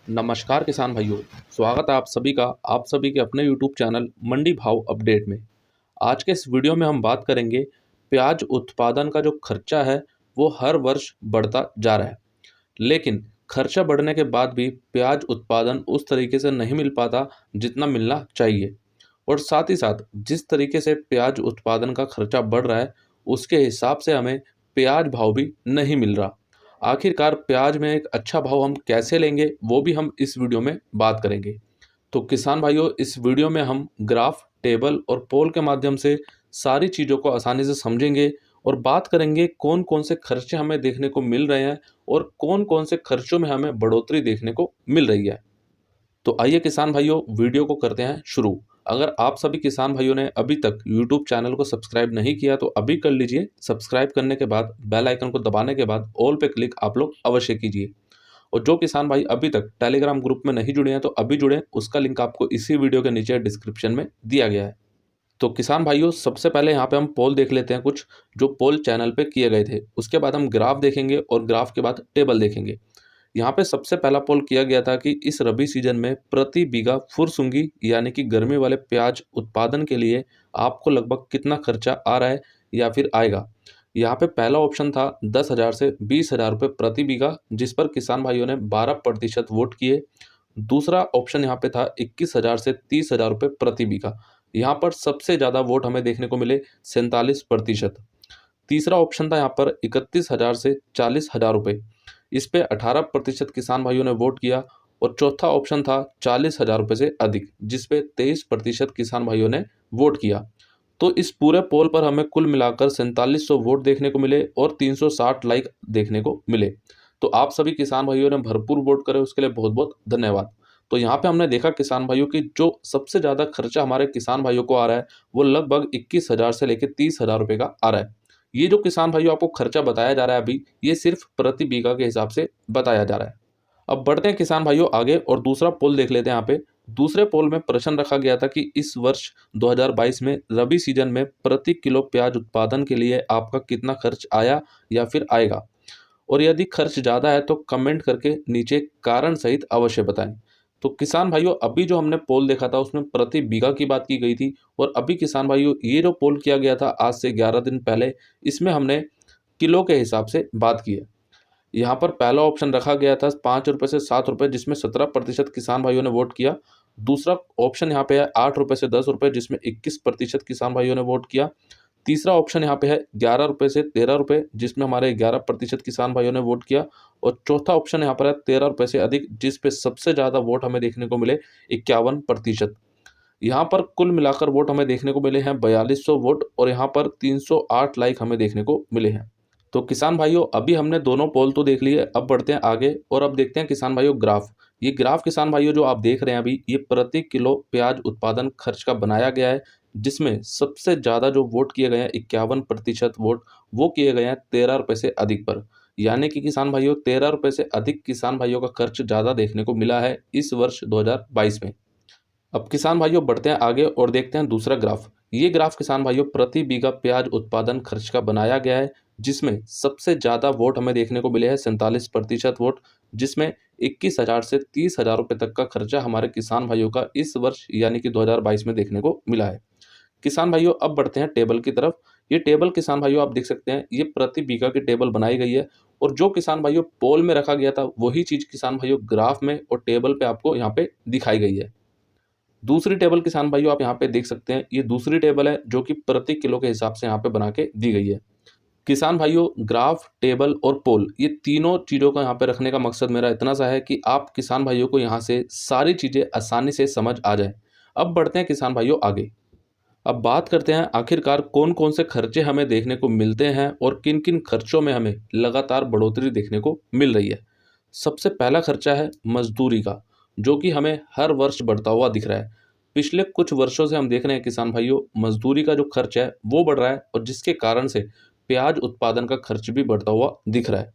नमस्कार किसान भाइयों। स्वागत है आप सभी का आप सभी के अपने यूट्यूब चैनल मंडी भाव अपडेट में। आज के इस वीडियो में हम बात करेंगे प्याज उत्पादन का जो खर्चा है वो हर वर्ष बढ़ता जा रहा है, लेकिन खर्चा बढ़ने के बाद भी प्याज उत्पादन उस तरीके से नहीं मिल पाता जितना मिलना चाहिए। और साथ ही साथ जिस तरीके से प्याज उत्पादन का खर्चा बढ़ रहा है उसके हिसाब से हमें प्याज भाव भी नहीं मिल रहा। आखिरकार प्याज में एक अच्छा भाव हम कैसे लेंगे वो भी हम इस वीडियो में बात करेंगे। तो किसान भाइयों, इस वीडियो में हम ग्राफ, टेबल और पोल के माध्यम से सारी चीज़ों को आसानी से समझेंगे और बात करेंगे कौन कौन से खर्चे हमें देखने को मिल रहे हैं और कौन कौन से खर्चों में हमें बढ़ोतरी देखने को मिल रही है। तो आइए किसान भाइयों, वीडियो को करते हैं शुरू। अगर आप सभी किसान भाइयों ने अभी तक यूट्यूब चैनल को सब्सक्राइब नहीं किया तो अभी कर लीजिए। सब्सक्राइब करने के बाद बेल आइकन को दबाने के बाद ऑल पे क्लिक आप लोग अवश्य कीजिए। और जो किसान भाई अभी तक टेलीग्राम ग्रुप में नहीं जुड़े हैं तो अभी जुड़ें, उसका लिंक आपको इसी वीडियो के नीचे डिस्क्रिप्शन में दिया गया है। तो किसान भाइयों, सबसे पहले यहाँ पे हम पोल देख लेते हैं, कुछ जो पोल चैनल पे किए गए थे। उसके बाद हम ग्राफ देखेंगे और ग्राफ के बाद टेबल देखेंगे। यहाँ पे सबसे पहला पोल किया गया था कि इस रबी सीजन में प्रति बीघा फुरसुंगी यानी कि गर्मी वाले प्याज उत्पादन के लिए आपको लगभग कितना खर्चा आ रहा है या फिर आएगा। यहाँ पे पहला ऑप्शन था 10,000 से 20,000 रुपये प्रति बीघा, जिस पर किसान भाइयों ने 12% वोट किए। दूसरा ऑप्शन यहाँ पे था 21,000 से 30,000 रुपये प्रति बीघा। यहाँ पर सबसे ज़्यादा वोट हमें देखने को मिले 47%। तीसरा ऑप्शन था यहाँ पर 31,000 से 40,000 रुपये। इस पे 18% किसान भाइयों ने वोट किया। और चौथा ऑप्शन था 40,000 रुपये से अधिक, जिस पे 23% किसान भाइयों ने वोट किया। तो इस पूरे पोल पर हमें कुल मिलाकर 4700 वोट देखने को मिले और 360 लाइक देखने को मिले। तो आप सभी किसान भाइयों ने भरपूर वोट करे, उसके लिए बहुत बहुत धन्यवाद। तो यहाँ पे हमने देखा किसान भाइयों की जो सबसे ज़्यादा खर्चा हमारे किसान भाइयों को आ रहा है वो लगभग 21,000 से लेकर 30,000 रुपये का आ रहा है। ये जो किसान भाइयों आपको खर्चा बताया जा रहा है अभी, ये सिर्फ प्रति बीघा के हिसाब से बताया जा रहा है। अब बढ़ते हैं किसान भाइयों आगे और दूसरा पोल देख लेते हैं। यहाँ पे दूसरे पोल में प्रश्न रखा गया था कि इस वर्ष 2022 में रबी सीजन में प्रति किलो प्याज उत्पादन के लिए आपका कितना खर्च आया या फिर आएगा, और यदि खर्च ज़्यादा है तो कमेंट करके नीचे कारण सहित अवश्य बताएं। तो किसान भाइयों, अभी जो हमने पोल देखा था उसमें प्रति बीघा की बात की गई थी, और अभी किसान भाइयों ये जो पोल किया गया था आज से 11 दिन पहले, इसमें हमने किलो के हिसाब से बात की है। यहाँ पर पहला ऑप्शन रखा गया था 5 रुपये से 7 रुपये, जिसमें 17% किसान भाइयों ने वोट किया। दूसरा ऑप्शन यहाँ पे है 8 रुपये से 10 रुपये, जिसमें 21% किसान भाइयों ने वोट किया। तीसरा ऑप्शन यहाँ पे है 11 रुपये से 13 रुपये, जिसमें हमारे 11% किसान भाइयों ने वोट किया। और चौथा ऑप्शन यहाँ पर है 13 रुपये से अधिक, जिस पे सबसे ज़्यादा वोट हमें देखने को मिले 51%। यहाँ पर कुल मिलाकर वोट हमें देखने को मिले हैं 4200 वोट, और यहाँ पर 308 लाइक हमें देखने को मिले हैं। तो किसान भाइयों, अभी हमने दोनों पोल तो देख लिए, अब बढ़ते हैं आगे और अब देखते हैं किसान भाइयों ग्राफ। ये ग्राफ किसान भाइयों जो आप देख रहे हैं अभी, ये प्रति किलो प्याज उत्पादन खर्च का बनाया गया है, जिसमें सबसे ज़्यादा जो वोट किए गए हैं 51% वोट वो किए गए हैं 13 रुपये से अधिक पर। यानी कि किसान भाइयों 13 रुपये से अधिक किसान भाइयों का खर्च ज़्यादा देखने को मिला है इस वर्ष 2022 में। अब किसान भाइयों बढ़ते हैं आगे और देखते हैं दूसरा ग्राफ। ये ग्राफ किसान भाइयों प्रति बीघा प्याज उत्पादन खर्च का बनाया गया है, जिसमें सबसे ज़्यादा वोट हमें देखने को मिले हैं 47% वोट, जिसमें 21,000 से 30,000 रुपये तक का खर्चा हमारे किसान भाइयों का इस वर्ष यानी कि 2022 में देखने को मिला है। किसान भाइयों अब बढ़ते हैं टेबल की तरफ। ये टेबल किसान भाइयों आप देख सकते हैं, ये प्रति बीघा की टेबल बनाई गई है, और जो किसान भाइयों पोल में रखा गया था वही चीज़ किसान भाइयों ग्राफ में और टेबल पे आपको यहाँ पे दिखाई गई है। दूसरी टेबल किसान भाइयों आप यहाँ पे देख सकते हैं, ये दूसरी टेबल है जो कि प्रति किलो के हिसाब से यहाँ पे बना के दी गई है। किसान भाइयों ग्राफ, टेबल और पोल, ये तीनों चीज़ों का यहाँ पे रखने का मकसद मेरा इतना सा है कि आप किसान भाइयों को यहाँ से सारी चीज़ें आसानी से समझ आ जाए। अब बढ़ते हैं किसान भाइयों आगे। अब बात करते हैं आखिरकार कौन कौन से खर्चे हमें देखने को मिलते हैं और किन किन खर्चों में हमें लगातार बढ़ोतरी देखने को मिल रही है। सबसे पहला खर्चा है मजदूरी का, जो कि हमें हर वर्ष बढ़ता हुआ दिख रहा है। पिछले कुछ वर्षों से हम देख रहे हैं किसान भाइयों, मजदूरी का जो खर्च है वो बढ़ रहा है, और जिसके कारण से प्याज उत्पादन का खर्च भी बढ़ता हुआ दिख रहा है।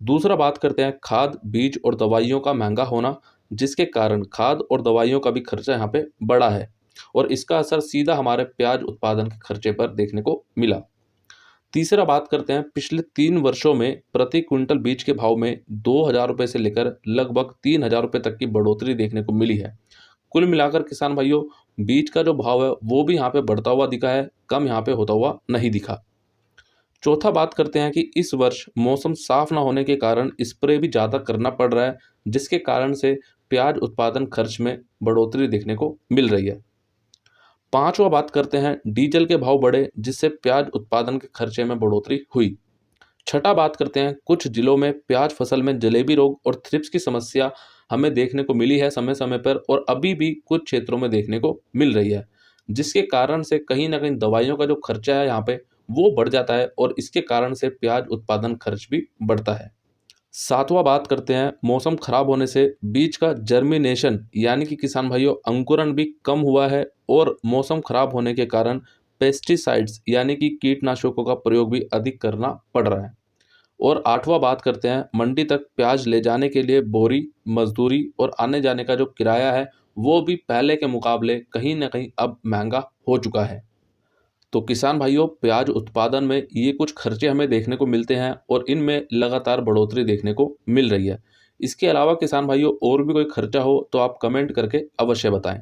दूसरा बात करते हैं खाद, बीज और दवाइयों का महंगा होना, जिसके कारण खाद और दवाइयों का भी खर्चा यहाँ पे बढ़ा है, और इसका असर सीधा हमारे प्याज उत्पादन के खर्चे पर देखने को मिला। तीसरा बात करते हैं, पिछले 3 वर्षों में प्रति क्विंटल बीज के भाव में 2,000 रुपये से लेकर लगभग 3,000 रुपये तक की बढ़ोतरी देखने को मिली है। कुल मिलाकर किसान भाइयों, बीज का जो भाव है वो भी यहाँ पे बढ़ता हुआ दिखा है, कम यहाँ पे होता हुआ नहीं दिखा। चौथा बात करते हैं कि इस वर्ष मौसम साफ ना होने के कारण स्प्रे भी ज़्यादा करना पड़ रहा है, जिसके कारण से प्याज उत्पादन खर्च में बढ़ोतरी देखने को मिल रही है। पांचवा बात करते हैं, डीजल के भाव बढ़े जिससे प्याज उत्पादन के खर्चे में बढ़ोतरी हुई। छठा बात करते हैं, कुछ जिलों में प्याज फसल में जलेबी रोग और थ्रिप्स की समस्या हमें देखने को मिली है समय समय पर, और अभी भी कुछ क्षेत्रों में देखने को मिल रही है, जिसके कारण से कहीं ना कहीं दवाइयों का जो खर्चा है यहाँ पे वो बढ़ जाता है, और इसके कारण से प्याज उत्पादन खर्च भी बढ़ता है। सातवां बात करते हैं, मौसम खराब होने से बीज का जर्मिनेशन यानी कि किसान भाइयों अंकुरण भी कम हुआ है, और मौसम खराब होने के कारण पेस्टिसाइड्स यानी कि कीटनाशकों का प्रयोग भी अधिक करना पड़ रहा है। और आठवां बात करते हैं, मंडी तक प्याज ले जाने के लिए बोरी, मजदूरी और आने जाने का जो किराया है वो भी पहले के मुकाबले कहीं ना कहीं अब महंगा हो चुका है। तो किसान भाइयों, प्याज उत्पादन में ये कुछ खर्चे हमें देखने को मिलते हैं, और इनमें लगातार बढ़ोतरी देखने को मिल रही है। इसके अलावा किसान भाइयों और भी कोई खर्चा हो तो आप कमेंट करके अवश्य बताएं।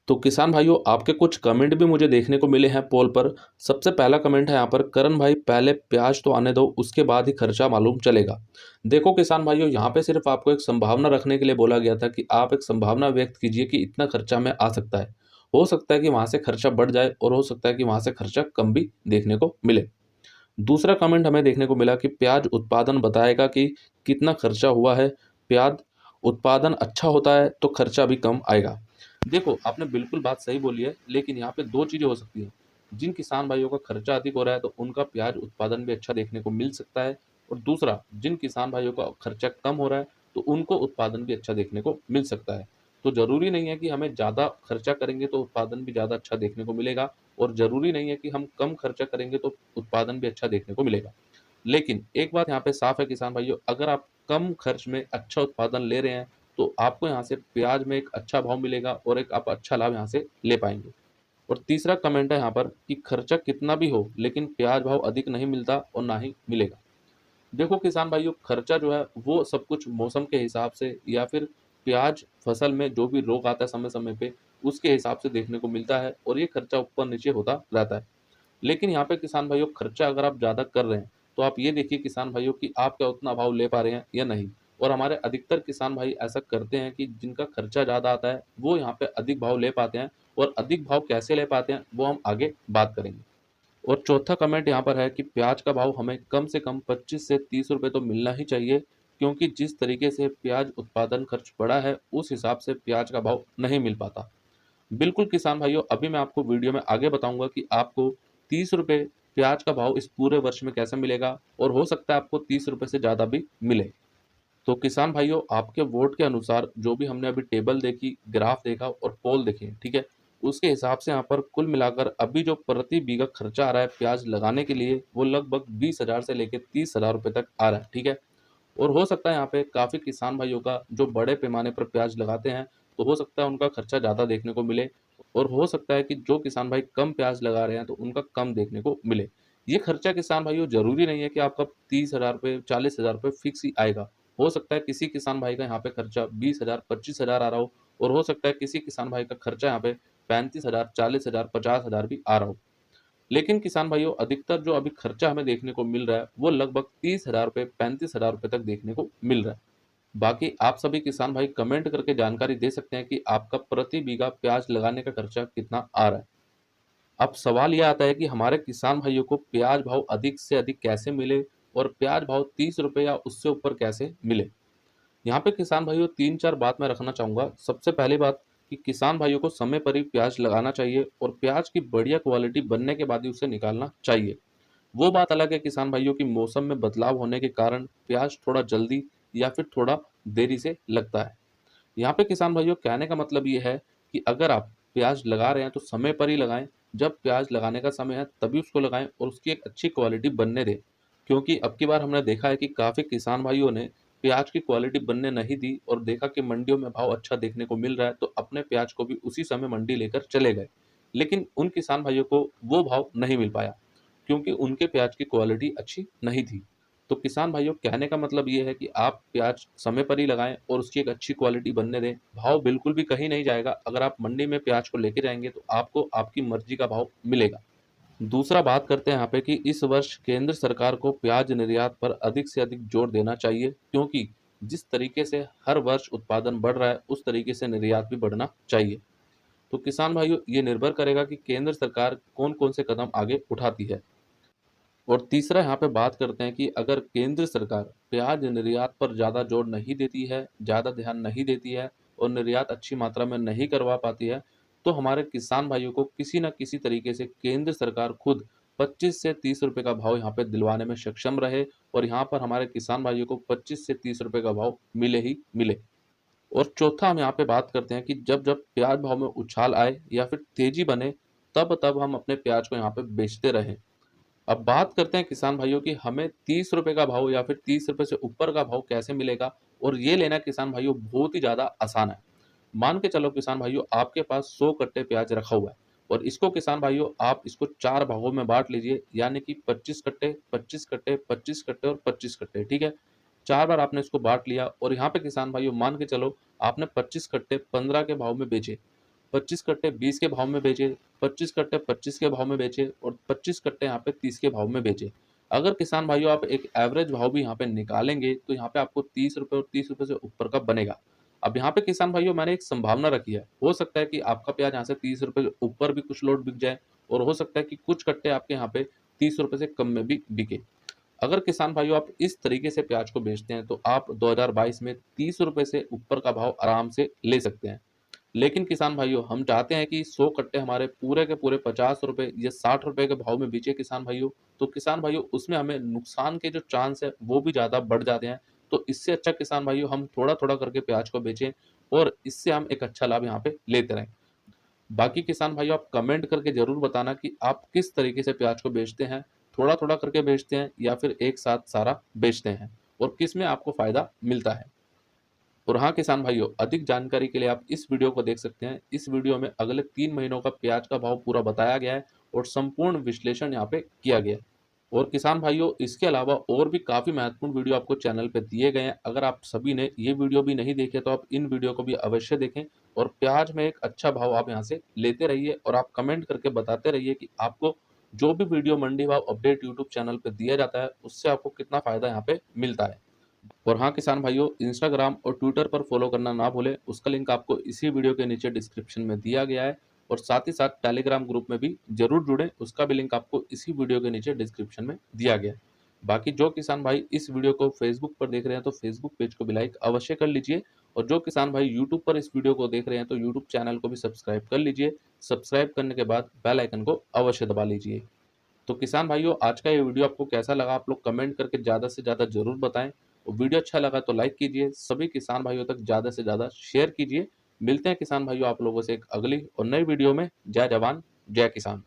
तो किसान भाइयों, आपके कुछ कमेंट भी मुझे देखने को मिले हैं पोल पर। सबसे पहला कमेंट है यहाँ पर, करण भाई पहले प्याज तो आने दो, उसके बाद ही खर्चा मालूम चलेगा। देखो किसान भाइयों, यहाँ पे सिर्फ आपको एक संभावना रखने के लिए बोला गया था कि आप एक संभावना व्यक्त कीजिए कि इतना खर्चा में आ सकता है। हो सकता है कि वहां से खर्चा बढ़ जाए, और हो सकता है कि वहां से खर्चा कम भी देखने को मिले। दूसरा कमेंट हमें देखने को मिला कि प्याज उत्पादन बताएगा कि कितना खर्चा हुआ है। प्याज उत्पादन अच्छा होता है तो खर्चा भी कम आएगा। देखो, आपने बिल्कुल बात सही बोली है, लेकिन यहाँ पे दो चीज़ें हो सकती हैं। जिन किसान भाइयों का खर्चा अधिक हो रहा है तो उनका प्याज उत्पादन भी अच्छा देखने को मिल सकता है, और दूसरा, जिन किसान भाइयों का खर्चा कम हो रहा है तो उनको उत्पादन भी अच्छा देखने को मिल सकता है। तो ज़रूरी नहीं है कि हमें ज़्यादा खर्चा करेंगे तो उत्पादन भी ज़्यादा अच्छा देखने को मिलेगा, और ज़रूरी नहीं है कि हम कम खर्चा करेंगे तो उत्पादन भी अच्छा देखने को मिलेगा। लेकिन एक बात यहाँ पे साफ है किसान भाइयों, अगर आप कम खर्च में अच्छा उत्पादन ले रहे हैं तो आपको यहाँ से प्याज में एक अच्छा भाव मिलेगा, और एक आप अच्छा लाभ यहाँ से ले पाएंगे। और तीसरा कमेंट है यहाँ पर कि खर्चा कितना भी हो लेकिन प्याज भाव अधिक नहीं मिलता और ना ही मिलेगा। देखो किसान भाइयों, खर्चा जो है वो सब कुछ मौसम के हिसाब से, या फिर प्याज फसल में जो भी रोग आता है समय समय पे उसके हिसाब से देखने को मिलता है, और ये खर्चा ऊपर नीचे होता रहता है। लेकिन यहाँ पे किसान भाइयों, खर्चा अगर आप ज़्यादा कर रहे हैं तो आप ये देखिए किसान भाइयों कि आप क्या उतना भाव ले पा रहे हैं या नहीं। और हमारे अधिकतर किसान भाई ऐसा करते हैं कि जिनका खर्चा ज़्यादा आता है वो यहाँ पे अधिक भाव ले पाते हैं, और अधिक भाव कैसे ले पाते हैं वो हम आगे बात करेंगे। और चौथा कमेंट यहाँ पर है कि प्याज का भाव हमें कम से कम 25 से 30 रुपये तो मिलना ही चाहिए, क्योंकि जिस तरीके से प्याज उत्पादन खर्च बढ़ा है उस हिसाब से प्याज का भाव नहीं मिल पाता। बिल्कुल किसान भाइयों, अभी मैं आपको वीडियो में आगे बताऊंगा कि आपको 30 रुपये प्याज का भाव इस पूरे वर्ष में कैसे मिलेगा, और हो सकता है आपको 30 रुपये से ज़्यादा भी मिले। तो किसान भाइयों, आपके वोट के अनुसार जो भी हमने अभी टेबल देखी, ग्राफ देखा और पोल देखे, ठीक है, उसके हिसाब से यहाँ पर कुल मिलाकर अभी जो प्रति बीघा खर्चा आ रहा है प्याज लगाने के लिए वो लगभग 20,000 से लेकर 30,000 रुपये तक आ रहा है, ठीक है। और हो सकता है यहाँ पे काफ़ी किसान भाइयों का जो बड़े पैमाने पर प्याज लगाते हैं तो हो सकता है उनका खर्चा ज़्यादा देखने को मिले, और हो सकता है कि जो किसान भाई कम प्याज लगा रहे हैं तो उनका कम देखने को मिले। ये खर्चा किसान भाइयों ज़रूरी नहीं है कि आपका 30,000 रुपये 40,000 रुपये फिक्स ही आएगा। हो सकता है किसी किसान भाई का यहाँ पे खर्चा 20,000 25,000 आ रहा हो, और हो सकता है किसी किसान भाई का खर्चा यहाँ पे 35,000 40,000 50,000 भी आ रहा हो। लेकिन किसान भाइयों, अधिकतर जो अभी खर्चा हमें देखने को मिल रहा है वो लगभग 30,000 रुपये 35,000 रुपये तक देखने को मिल रहा है। बाकी आप सभी किसान भाई कमेंट करके जानकारी दे सकते हैं कि आपका प्रति बीघा प्याज लगाने का खर्चा कितना आ रहा है। अब सवाल यह आता है कि हमारे किसान भाइयों को प्याज भाव अधिक से अधिक कैसे मिले, और प्याज भाव 30 रुपये या उससे ऊपर कैसे मिले। यहाँ पे किसान भाइयों 3-4 बात मैं रखना चाहूँगा। सबसे पहली बात कि किसान भाइयों को समय पर ही प्याज लगाना चाहिए, और प्याज की बढ़िया क्वालिटी बनने के बाद ही उसे निकालना चाहिए। वो बात अलग है किसान भाइयों की मौसम में बदलाव होने के कारण प्याज थोड़ा जल्दी या फिर थोड़ा देरी से लगता है। यहाँ पे किसान भाइयों कहने का मतलब ये है कि अगर आप प्याज लगा रहे हैं तो समय पर ही लगाएं। जब प्याज लगाने का समय है तभी उसको लगाएं, और उसकी एक अच्छी क्वालिटी बनने दें। क्योंकि अब की बार हमने देखा है कि काफ़ी किसान भाइयों ने प्याज की क्वालिटी बनने नहीं दी, और देखा कि मंडियों में भाव अच्छा देखने को मिल रहा है तो अपने प्याज को भी उसी समय मंडी लेकर चले गए, लेकिन उन किसान भाइयों को वो भाव नहीं मिल पाया। क्योंकि उनके प्याज की क्वालिटी अच्छी नहीं थी। तो किसान भाइयों, कहने का मतलब ये है कि आप प्याज समय पर ही लगाएं और उसकी एक अच्छी क्वालिटी बनने दें। भाव बिल्कुल भी कहीं नहीं जाएगा। अगर आप मंडी में प्याज को लेके जाएंगे तो आपको आपकी मर्जी का भाव मिलेगा। दूसरा बात करते हैं यहाँ पे कि इस वर्ष केंद्र सरकार को प्याज निर्यात पर अधिक से अधिक जोर देना चाहिए, क्योंकि जिस तरीके से हर वर्ष उत्पादन बढ़ रहा है उस तरीके से निर्यात भी बढ़ना चाहिए। तो किसान भाइयों, ये निर्भर करेगा कि केंद्र सरकार कौन कौन से कदम आगे उठाती है। और तीसरा यहाँ पे बात करते हैं कि अगर केंद्र सरकार प्याज निर्यात पर ज़्यादा जोर नहीं देती है, ज़्यादा ध्यान नहीं देती है और निर्यात अच्छी मात्रा में नहीं करवा पाती है, तो हमारे किसान भाइयों को किसी न किसी तरीके से केंद्र सरकार खुद 25 से 30 रुपए का भाव यहाँ पे दिलवाने में सक्षम रहे और यहाँ पर हमारे किसान भाइयों को 25 से 30 रुपए का भाव मिले ही मिले। और चौथा हम यहाँ पे बात करते हैं कि जब जब प्याज भाव में उछाल आए या फिर तेजी बने, तब तब हम अपने प्याज को यहाँ पे बेचते रहें। अब बात करते हैं किसान भाइयों की हमें 30 रुपए का भाव या फिर 30 रुपए से ऊपर का भाव कैसे मिलेगा। और ये लेना किसान भाइयों बहुत ही ज़्यादा आसान है। मान के चलो किसान भाइयों, आपके पास 100 कट्टे प्याज रखा हुआ है और इसको किसान भाइयों आप इसको 4 भागों में बांट लीजिए, यानी कि 25 कट्टे, 25 कट्टे, 25 कट्टे और 25 कट्टे। ठीक है, 4 बार आपने इसको बांट लिया और यहाँ पे किसान भाइयों मान के चलो आपने 25 कट्टे 15 के भाव में बेचे, 25 कट्टे 20 के भाव में बेचे, 25 कट्टे 25 के भाव में बेचे और 25 कट्टे यहाँ पे 30 के भाव में बेचे। अगर किसान भाइयों आप एक एवरेज भाव भी यहाँ पे निकालेंगे तो यहाँ पे आपको 30 रुपए और 30 रुपए से ऊपर का बनेगा। अब यहाँ पे किसान भाइयों मैंने एक संभावना रखी है, हो सकता है कि आपका प्याज यहाँ से 30 रुपए से ऊपर भी कुछ लोड बिक जाए और हो सकता है कि कुछ कट्टे आपके यहाँ पे 30 रुपए से कम में भी बिके। अगर किसान भाइयों आप इस तरीके से प्याज को बेचते हैं तो आप 2022 में 30 रुपए से ऊपर का भाव आराम से ले सकते हैं। लेकिन किसान भाइयों हम चाहते हैं कि 100 कट्टे हमारे पूरे के पूरे 50 रुपए या 60 रुपए के भाव में बेचे किसान भाइयों। तो किसान भाइयों उसमें हमें नुकसान के जो चांस है वो भी ज़्यादा बढ़ जाते हैं। तो इससे अच्छा किसान भाइयों हम थोड़ा थोड़ा करके प्याज को बेचें और इससे हम एक अच्छा लाभ यहाँ पे लेते रहें। बाकी किसान भाइयों आप कमेंट करके जरूर बताना कि आप किस तरीके से प्याज को बेचते हैं, थोड़ा थोड़ा करके बेचते हैं या फिर एक साथ सारा बेचते हैं और किस में आपको फायदा मिलता है। और हाँ किसान भाइयों, अधिक जानकारी के लिए आप इस वीडियो को देख सकते हैं। इस वीडियो में अगले 3 महीनों का प्याज का भाव पूरा बताया गया है और संपूर्ण विश्लेषण यहाँ पे किया गया है। और किसान भाइयों इसके अलावा और भी काफ़ी महत्वपूर्ण वीडियो आपको चैनल पे दिए गए हैं। अगर आप सभी ने ये वीडियो भी नहीं देखे तो आप इन वीडियो को भी अवश्य देखें और प्याज में एक अच्छा भाव आप यहाँ से लेते रहिए और आप कमेंट करके बताते रहिए कि आपको जो भी वीडियो मंडी भाव अपडेट यूट्यूब चैनल पर दिया जाता है उससे आपको कितना फ़ायदा यहाँ पे मिलता है। और हाँ किसान भाइयों, इंस्टाग्राम और ट्विटर पर फॉलो करना ना भूलें, उसका लिंक आपको इसी वीडियो के नीचे डिस्क्रिप्शन में दिया गया है। और साथ ही साथ टेलीग्राम ग्रुप में भी जरूर जुड़ें, उसका भी लिंक आपको इसी वीडियो के नीचे डिस्क्रिप्शन में दिया गया है। बाकी जो किसान भाई इस वीडियो को फेसबुक पर देख रहे हैं तो फेसबुक पेज को भी लाइक अवश्य कर लीजिए और जो किसान भाई यूट्यूब पर इस वीडियो को देख रहे हैं तो यूट्यूब चैनल को भी सब्सक्राइब कर लीजिए। सब्सक्राइब करने के बाद बेल आइकन को अवश्य दबा लीजिए। तो किसान भाइयों आज का ये वीडियो आपको कैसा लगा आप लोग कमेंट करके ज़्यादा से ज़्यादा ज़रूर बताएं और वीडियो अच्छा लगा तो लाइक कीजिए, सभी किसान भाइयों तक ज़्यादा से ज़्यादा शेयर कीजिए। मिलते हैं किसान भाइयों आप लोगों से एक अगली और नई वीडियो में। जय जवान जय किसान।